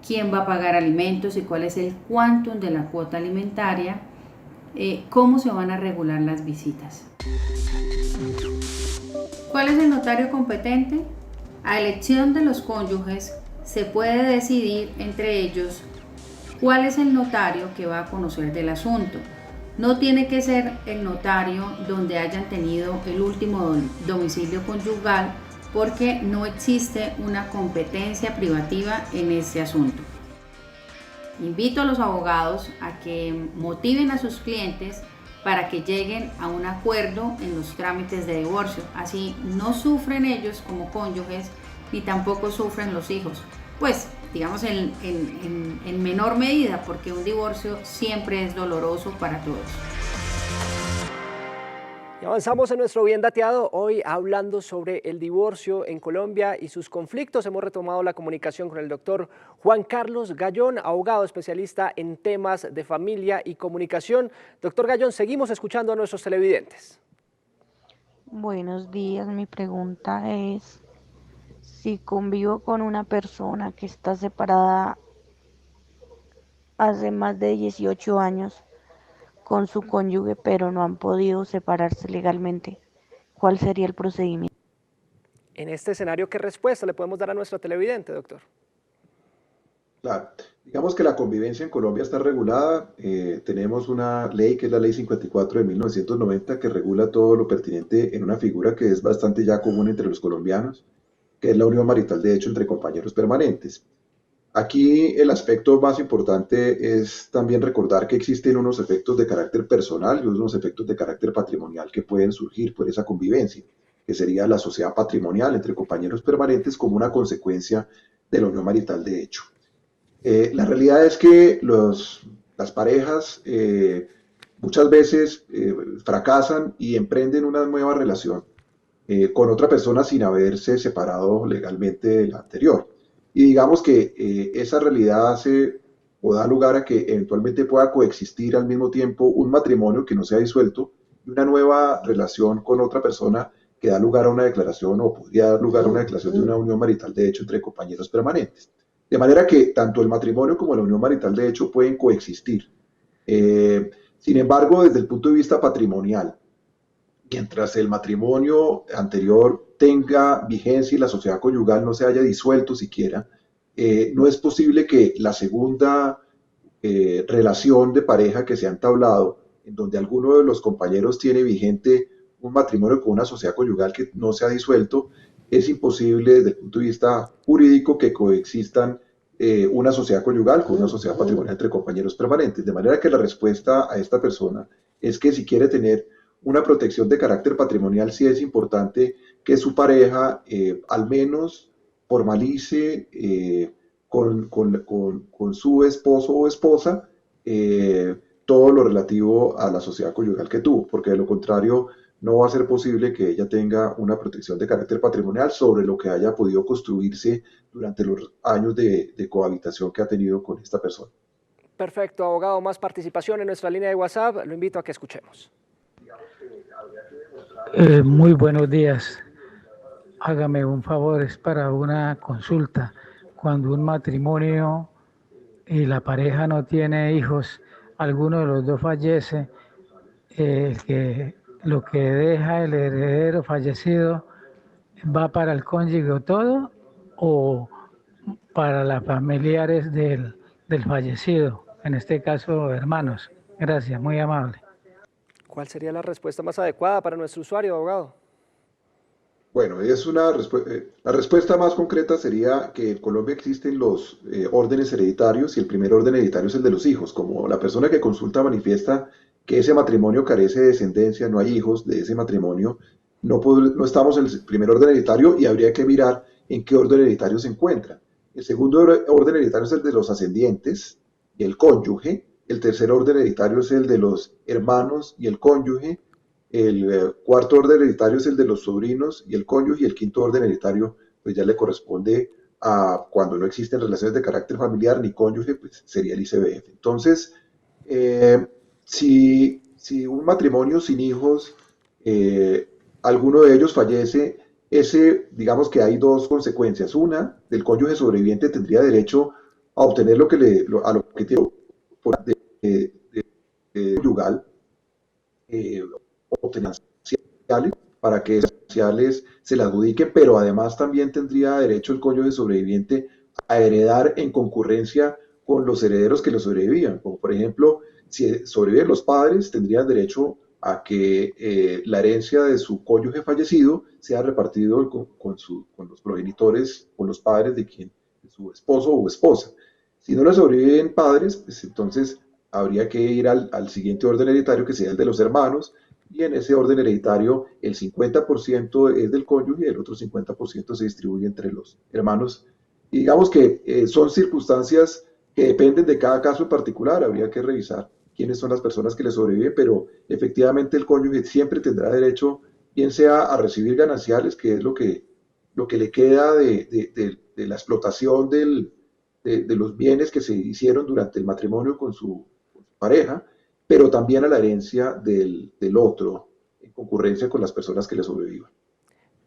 U: quién va a pagar alimentos y cuál es el quantum de la cuota alimentaria, cómo se van a regular las visitas. ¿Cuál es el notario competente? A elección de los cónyuges se puede decidir entre ellos cuál es el notario que va a conocer del asunto. No tiene que ser el notario donde hayan tenido el último domicilio conyugal, porque no existe una competencia privativa en este asunto. Invito a los abogados a que motiven a sus clientes para que lleguen a un acuerdo en los trámites de divorcio. Así no sufren ellos como cónyuges ni tampoco sufren los hijos. Pues digamos en menor medida, porque un divorcio siempre es doloroso para todos.
A: Y avanzamos en nuestro Bien Dateado, hoy hablando sobre el divorcio en Colombia y sus conflictos. Hemos retomado la comunicación con el doctor Juan Carlos Gallón, abogado especialista en temas de familia y comunicación. Doctor Gallón, seguimos escuchando a nuestros televidentes.
B: Buenos días, mi pregunta es, si convivo con una persona que está separada hace más de 18 años, con su cónyuge, pero no han podido separarse legalmente, ¿cuál sería el procedimiento?
A: En este escenario, ¿qué respuesta le podemos dar a nuestro televidente, doctor?
V: Claro, digamos que la convivencia en Colombia está regulada, tenemos una ley que es la Ley 54 de 1990 que regula todo lo pertinente en una figura que es bastante ya común entre los colombianos, que es la unión marital de hecho entre compañeros permanentes. Aquí el aspecto más importante es también recordar que existen unos efectos de carácter personal y unos efectos de carácter patrimonial que pueden surgir por esa convivencia, que sería la sociedad patrimonial entre compañeros permanentes como una consecuencia de la unión marital de hecho. La realidad es que las parejas muchas veces fracasan y emprenden una nueva relación con otra persona sin haberse separado legalmente de la anterior. Y digamos que esa realidad hace o da lugar a que eventualmente pueda coexistir al mismo tiempo un matrimonio que no sea disuelto y una nueva relación con otra persona que da lugar a una declaración o podría dar lugar a una declaración de una unión marital de hecho entre compañeros permanentes. De manera que tanto el matrimonio como la unión marital de hecho pueden coexistir. Sin embargo, desde el punto de vista patrimonial, mientras el matrimonio anterior tenga vigencia y la sociedad conyugal no se haya disuelto siquiera, no es posible que la segunda relación de pareja que se ha entablado, en donde alguno de los compañeros tiene vigente un matrimonio con una sociedad conyugal que no se ha disuelto, es imposible desde el punto de vista jurídico que coexistan una sociedad conyugal con una sociedad patrimonial entre compañeros permanentes. De manera que la respuesta a esta persona es que si quiere tener una protección de carácter patrimonial, sí es importante que su pareja al menos formalice con su esposo o esposa todo lo relativo a la sociedad conyugal que tuvo, porque de lo contrario no va a ser posible que ella tenga una protección de carácter patrimonial sobre lo que haya podido construirse durante los años de cohabitación que ha tenido con esta persona.
A: Perfecto, abogado, más participación en nuestra línea de WhatsApp, lo invito a que escuchemos.
W: Muy buenos días. Hágame un favor, es para una consulta. Cuando un matrimonio y la pareja no tiene hijos, alguno de los dos fallece, lo que deja el heredero fallecido va para el cónyuge todo o para las familiares del fallecido, en este caso hermanos. Gracias, muy amable.
A: ¿Cuál sería la respuesta más adecuada para nuestro usuario, abogado?
V: Bueno, la respuesta más concreta sería que en Colombia existen los órdenes hereditarios y el primer orden hereditario es el de los hijos. Como la persona que consulta manifiesta que ese matrimonio carece de descendencia, no hay hijos de ese matrimonio, no estamos en el primer orden hereditario y habría que mirar en qué orden hereditario se encuentra. El segundo orden hereditario es el de los ascendientes y el cónyuge. El tercer orden hereditario es el de los hermanos y el cónyuge. El cuarto orden hereditario es el de los sobrinos y el cónyuge. Y el quinto orden hereditario pues ya le corresponde a cuando no existen relaciones de carácter familiar ni cónyuge, pues sería el ICBF. Entonces, si un matrimonio sin hijos, alguno de ellos fallece, digamos que hay dos consecuencias. Una, del cónyuge sobreviviente tendría derecho a obtener lo que tiene conyugal, obtener para que esas sociales se le adjudiquen, pero además también tendría derecho el cónyuge sobreviviente a heredar en concurrencia con los herederos que lo sobrevivían, como por ejemplo, si sobreviven los padres, tendrían derecho a que la herencia de su cónyuge fallecido sea repartido con los progenitores, con los padres de su esposo o esposa. Si no le sobreviven padres, pues entonces habría que ir al siguiente orden hereditario, que sería el de los hermanos, y en ese orden hereditario el 50% es del cónyuge y el otro 50% se distribuye entre los hermanos. Y digamos que son circunstancias que dependen de cada caso en particular, habría que revisar quiénes son las personas que le sobreviven, pero efectivamente el cónyuge siempre tendrá derecho, bien sea a recibir gananciales, que es lo que le queda de la explotación de los bienes que se hicieron durante el matrimonio con su pareja, pero también a la herencia del otro, en concurrencia con las personas que le sobrevivan.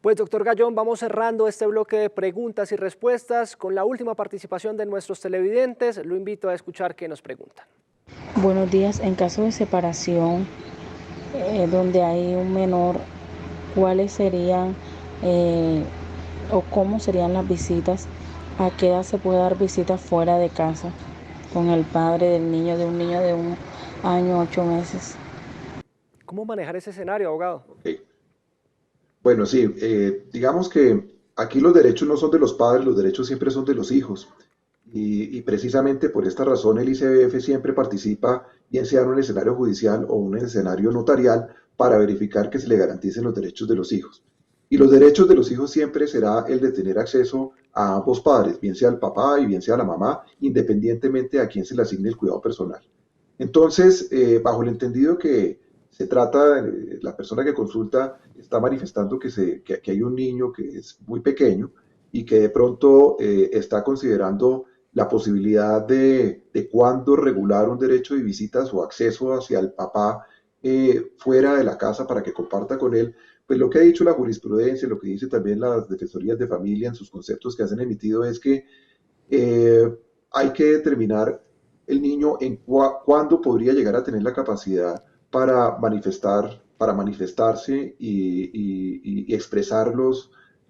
A: Pues doctor Gallón, vamos cerrando este bloque de preguntas y respuestas con la última participación de nuestros televidentes. Lo invito a escuchar qué nos preguntan.
B: Buenos días. En caso de separación, donde hay un menor, ¿cuáles serían o cómo serían las visitas? ¿A qué edad se puede dar visitas fuera de casa con el padre del niño, de un niño de 1 año, 8 meses?
A: ¿Cómo manejar ese escenario, abogado?
V: Okay. Bueno, sí, digamos que aquí los derechos no son de los padres, los derechos siempre son de los hijos. Y precisamente por esta razón el ICBF siempre participa, bien sea en un escenario judicial o un escenario notarial, para verificar que se le garanticen los derechos de los hijos. Y los derechos de los hijos siempre será el de tener acceso a ambos padres, bien sea el papá y bien sea la mamá, independientemente a quién se le asigne el cuidado personal. Entonces, bajo el entendido que se trata, la persona que consulta está manifestando que hay un niño que es muy pequeño y que de pronto está considerando la posibilidad de cuándo regular un derecho de visitas o acceso hacia el papá fuera de la casa para que comparta con él. Pues lo que ha dicho la jurisprudencia, lo que dice también las defensorías de familia en sus conceptos que han emitido es que hay que determinar el niño en cuándo podría llegar a tener la capacidad para manifestarse y expresar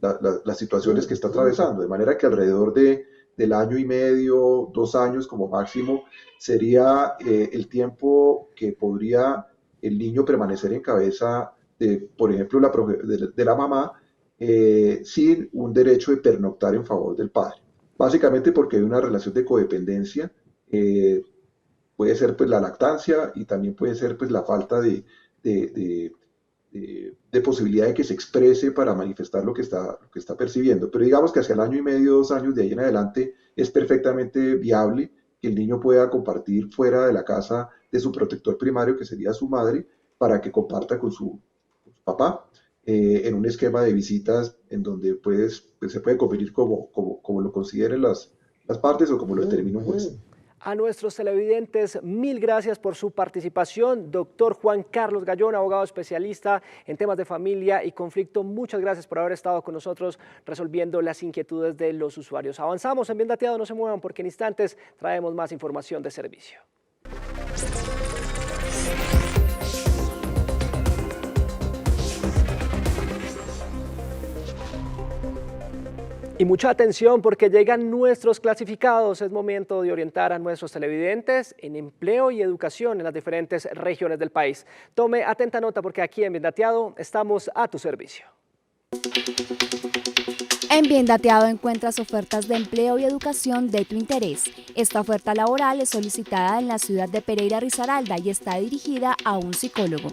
V: las situaciones que está atravesando, de manera que alrededor del año y medio, 2 años como máximo, sería el tiempo que podría el niño permanecer en cabeza por ejemplo, de la mamá, sin un derecho de pernoctar en favor del padre. Básicamente porque hay una relación de codependencia, puede ser pues la lactancia y también puede ser pues la falta de posibilidad de que se exprese para manifestar lo que está percibiendo. Pero digamos que hacia el año y medio, 2 años, de ahí en adelante, es perfectamente viable que el niño pueda compartir fuera de la casa de su protector primario, que sería su madre, para que comparta con su papá, en un esquema de visitas en donde se puede convenir como lo consideren las partes o como lo determine un juez.
A: A nuestros televidentes, mil gracias por su participación. Doctor Juan Carlos Gallón, abogado especialista en temas de familia y conflicto, muchas gracias por haber estado con nosotros resolviendo las inquietudes de los usuarios. Avanzamos en Bien Dateado, no se muevan porque en instantes traemos más información de servicio. Y mucha atención porque llegan nuestros clasificados. Es momento de orientar a nuestros televidentes en empleo y educación en las diferentes regiones del país. Tome atenta nota porque aquí en Bien Dateado estamos a tu servicio.
C: En Bien Dateado encuentras ofertas de empleo y educación de tu interés. Esta oferta laboral es solicitada en la ciudad de Pereira Risaralda y está dirigida a un psicólogo.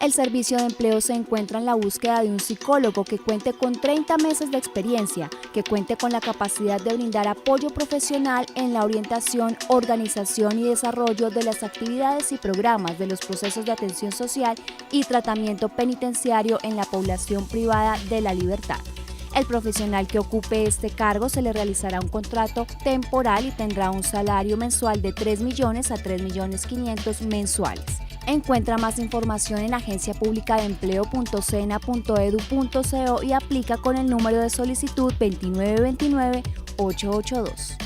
C: El servicio de empleo se encuentra en la búsqueda de un psicólogo que cuente con 30 meses de experiencia, que cuente con la capacidad de brindar apoyo profesional en la orientación, organización y desarrollo de las actividades y programas de los procesos de atención social y tratamiento penitenciario en la población privada de la libertad. El profesional que ocupe este cargo se le realizará un contrato temporal y tendrá un salario mensual de 3 millones a 3.500.000 mensuales. Encuentra más información en agenciapublicadeempleo.sena.edu.co y aplica con el número de solicitud 2929-882.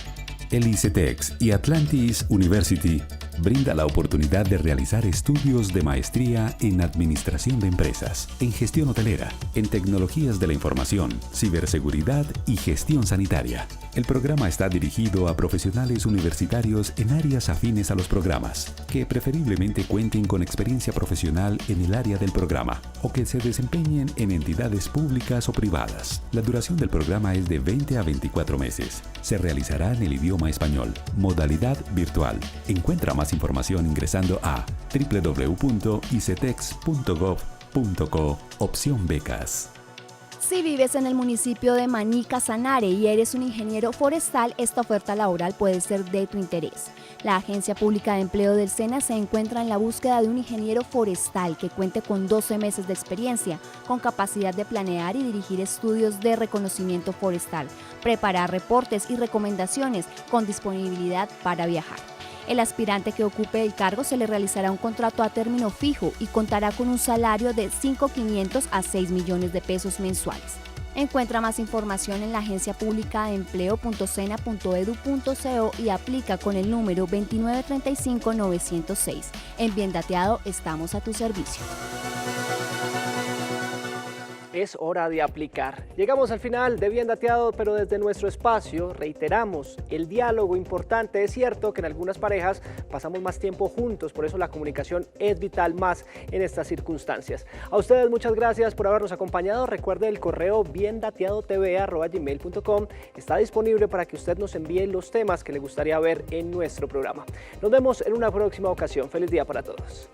D: El ICETEX y Atlantis University brinda la oportunidad de realizar estudios de maestría en Administración de Empresas, en Gestión Hotelera, en Tecnologías de la Información, Ciberseguridad y Gestión Sanitaria. El programa está dirigido a profesionales universitarios en áreas afines a los programas, que preferiblemente cuenten con experiencia profesional en el área del programa o que se desempeñen en entidades públicas o privadas. La duración del programa es de 20 a 24 meses. Se realizará en el idioma español, modalidad virtual. Encuentra más información ingresando a www.icetex.gov.co, opción becas.
C: Si vives en el municipio de Maní, Casanare y eres un ingeniero forestal, esta oferta laboral puede ser de tu interés. La Agencia Pública de Empleo del SENA se encuentra en la búsqueda de un ingeniero forestal que cuente con 12 meses de experiencia, con capacidad de planear y dirigir estudios de reconocimiento forestal, preparar reportes y recomendaciones, con disponibilidad para viajar. El aspirante que ocupe el cargo se le realizará un contrato a término fijo y contará con un salario de 5.500 a 6 millones de pesos mensuales. Encuentra más información en la agencia pública de empleo.sena.edu.co y aplica con el número 2935-906. En Bien Dateado estamos a tu servicio.
A: Es hora de aplicar. Llegamos al final de Bien Dateado, pero desde nuestro espacio reiteramos el diálogo importante. Es cierto que en algunas parejas pasamos más tiempo juntos, por eso la comunicación es vital más en estas circunstancias. A ustedes muchas gracias por habernos acompañado. Recuerde el correo biendateadotv@gmail.com. Está disponible para que usted nos envíe los temas que le gustaría ver en nuestro programa. Nos vemos en una próxima ocasión. Feliz día para todos.